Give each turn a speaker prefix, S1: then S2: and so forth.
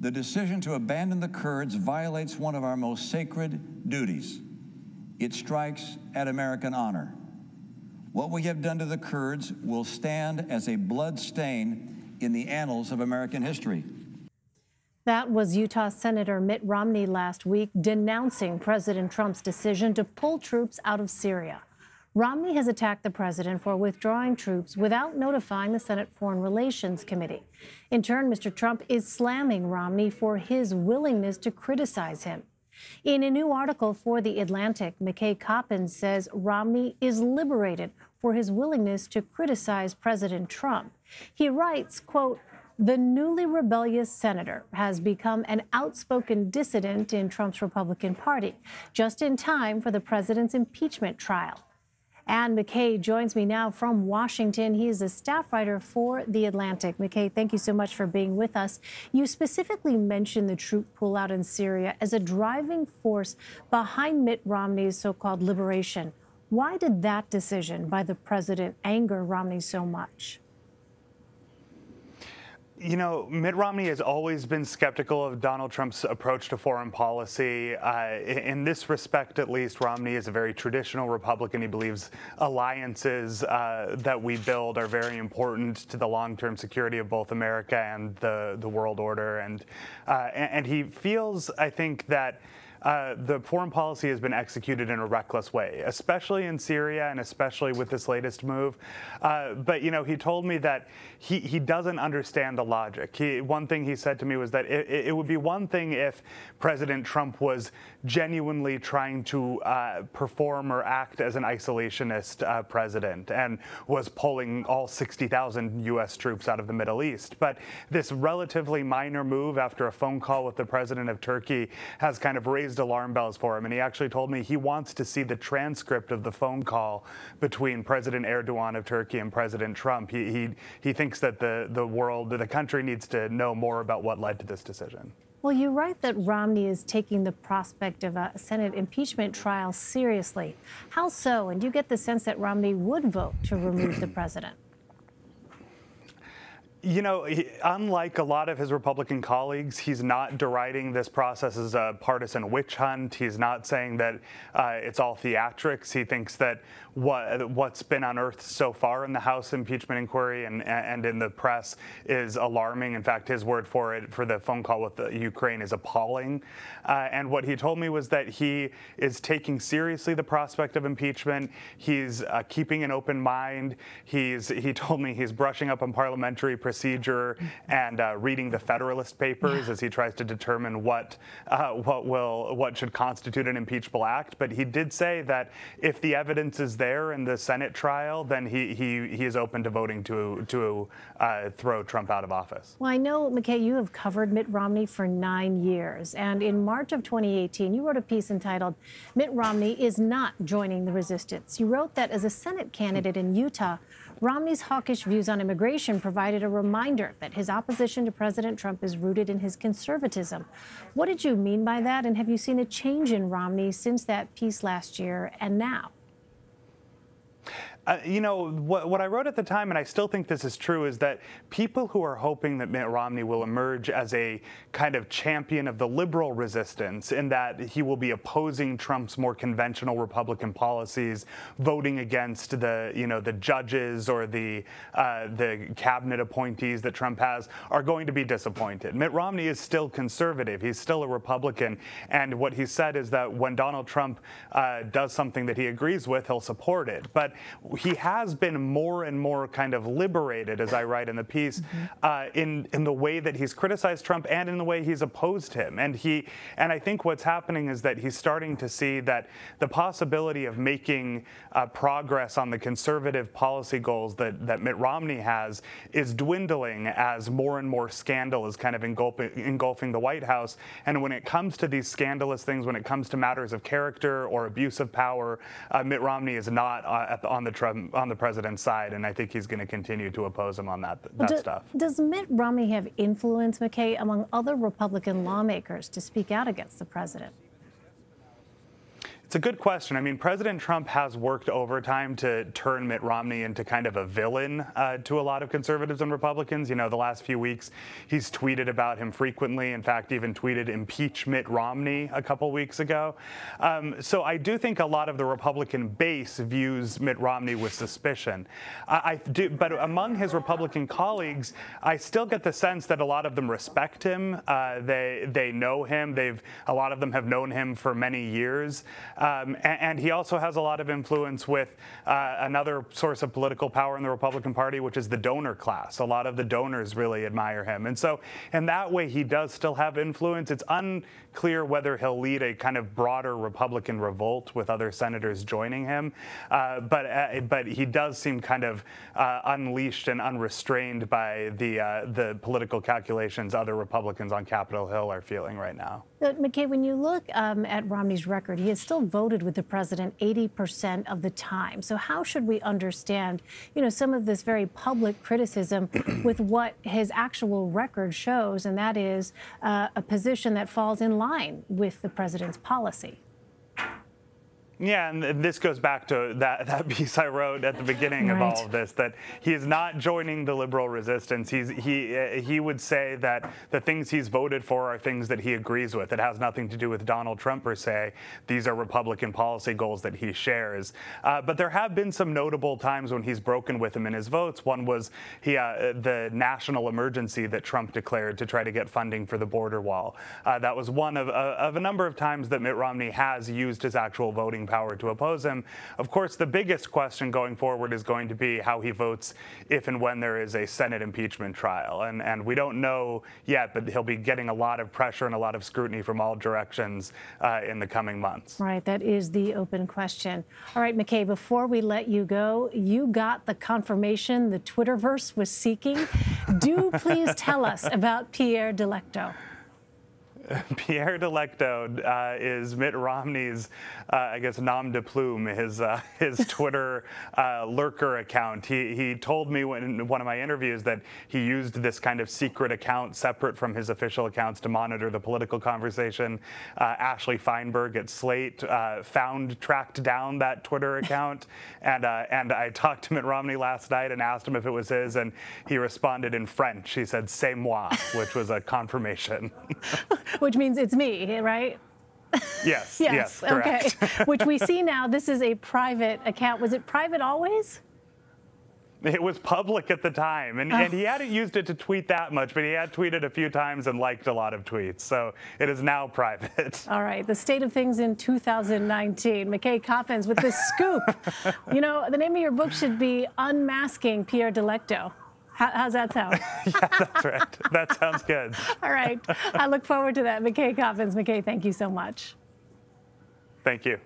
S1: The decision to abandon the Kurds violates one of our most sacred duties. It strikes at American honor. What we have done to the Kurds will stand as a blood stain in the annals of American history.
S2: That was Utah Senator Mitt Romney last week denouncing President Trump's decision to pull troops out of Syria. Romney has attacked the president for withdrawing troops without notifying the Senate Foreign Relations Committee. In turn, Mr. Trump is slamming Romney for his willingness to criticize him. In a new article for The Atlantic, McKay Coppins says Romney is liberated for his willingness to criticize President Trump. He writes, quote, "The newly rebellious senator has become an outspoken dissident in Trump's Republican Party, just in time for the president's impeachment trial." And McKay joins me now from Washington. He is a staff writer for The Atlantic. McKay, thank you so much for being with us. You specifically mentioned the troop pullout in Syria as a driving force behind Mitt Romney's so-called liberation. Why did that decision by the president anger Romney so much?
S3: You know, Mitt Romney has always been skeptical of Donald Trump's approach to foreign policy. In this respect, at least, Romney is a very traditional Republican. He believes alliances that we build are very important to the long-term security of both America and the world order. And he feels, I think, that the foreign policy has been executed in a reckless way, especially in Syria and especially with this latest move. But, you know, he told me that he doesn't understand the logic. One thing he said to me was that it would be one thing if President Trump was genuinely trying to perform or act as an isolationist president and was pulling all 60,000 U.S. troops out of the Middle East. But this relatively minor move after a phone call with the president of Turkey has kind of raised alarm bells for him. And he actually told me he wants to see the transcript of the phone call between President Erdogan of Turkey and President Trump. He thinks that the country needs to know more about what led to this decision.
S2: Well, you write that Romney is taking the prospect of a Senate impeachment trial seriously. How so? And do you get the sense that Romney would vote to remove the president?
S3: You know, unlike a lot of his Republican colleagues, he's not deriding this process as a partisan witch hunt. He's not saying that it's all theatrics. He thinks that what's been unearthed so far in the House impeachment inquiry and in the press is alarming. In fact, his word for it for the phone call with Ukraine is appalling. And what he told me was that he is taking seriously the prospect of impeachment. He's keeping an open mind. He told me he's brushing up on parliamentary procedure and reading the Federalist Papers as he tries to determine what should constitute an impeachable act. But he did say that if the evidence is there in the Senate trial, then he is open to voting to throw Trump out of office.
S2: Well, I know, McKay, you have covered Mitt Romney for 9 years. And in March of 2018, you wrote a piece entitled, "Mitt Romney is not joining the resistance." You wrote that as a Senate candidate in Utah, Romney's hawkish views on immigration provided a reminder that his opposition to President Trump is rooted in his conservatism. What did you mean by that? And have you seen a change in Romney since that piece last year and now?
S3: You know, what I wrote at the time, and I still think this is true, is that people who are hoping that Mitt Romney will emerge as a kind of champion of the liberal resistance, in that he will be opposing Trump's more conventional Republican policies, voting against the judges or the cabinet appointees that Trump has, are going to be disappointed. Mitt Romney is still conservative. He's still a Republican. And what he said is that when Donald Trump does something that he agrees with, he'll support it. But he has been more and more kind of liberated, as I write in the piece, in the way that he's criticized Trump and in the way he's opposed him. And I think what's happening is that he's starting to see that the possibility of making progress on the conservative policy goals that Mitt Romney has is dwindling as more and more scandal is kind of engulfing the White House. And when it comes to these scandalous things, when it comes to matters of character or abuse of power, Mitt Romney is not on the president's side, and I think he's going to continue to oppose him on that stuff.
S2: Does Mitt Romney have influence, McKay, among other Republican lawmakers to speak out against the president?
S3: It's a good question. I mean, President Trump has worked overtime to turn Mitt Romney into kind of a villain to a lot of conservatives and Republicans. You know, the last few weeks, he's tweeted about him frequently. In fact, even tweeted "impeach Mitt Romney" a couple weeks ago. So I do think a lot of the Republican base views Mitt Romney with suspicion. But among his Republican colleagues, I still get the sense that a lot of them respect him. They know him. A lot of them have known him for many years. And he also has a lot of influence with another source of political power in the Republican Party, which is the donor class. A lot of the donors really admire him. And so in that way, he does still have influence. It's unclear whether he'll lead a kind of broader Republican revolt with other senators joining him. But he does seem kind of unleashed and unrestrained by the political calculations other Republicans on Capitol Hill are feeling right now.
S2: McKay, when you look at Romney's record, he has still voted with the president 80% of the time. So how should we understand, some of this very public criticism with what his actual record shows, and that is a position that falls in line with the president's policy?
S3: Yeah, and this goes back to that piece I wrote at the beginning of all of this, that he is not joining the liberal resistance. He would say that the things he's voted for are things that he agrees with. It has nothing to do with Donald Trump per se. These are Republican policy goals that he shares. But there have been some notable times when he's broken with him in his votes. One was the national emergency that Trump declared to try to get funding for the border wall. That was one of a number of times that Mitt Romney has used his actual voting power to oppose him. Of course, the biggest question going forward is going to be how he votes if and when there is a Senate impeachment trial. And we don't know yet, but he'll be getting a lot of pressure and a lot of scrutiny from all directions in the coming months.
S2: Right, that is the open question. All right, McKay, before we let you go, you got the confirmation the Twitterverse was seeking. Do please tell us about Pierre Delecto.
S3: Pierre Delecto is Mitt Romney's, I guess, nom de plume, his Twitter lurker account. He told me in one of my interviews that he used this kind of secret account separate from his official accounts to monitor the political conversation. Ashley Feinberg at Slate tracked down that Twitter account, and I talked to Mitt Romney last night and asked him if it was his, and he responded in French. He said "c'est moi," which was a confirmation.
S2: Which means it's me, right?
S3: Yes,
S2: yes,
S3: correct.
S2: Okay. Which we see now, this is a private account. Was it private always?
S3: It was public at the time, and he hadn't used it to tweet that much, but he had tweeted a few times and liked a lot of tweets, so it is now private.
S2: All right, the state of things in 2019. McKay Coffins with this scoop. The name of your book should be Unmasking Pierre Delecto. How's that sound?
S3: Yeah, that's right. That sounds good.
S2: All right. I look forward to that. McKay Coffins. McKay, thank you so much.
S3: Thank you.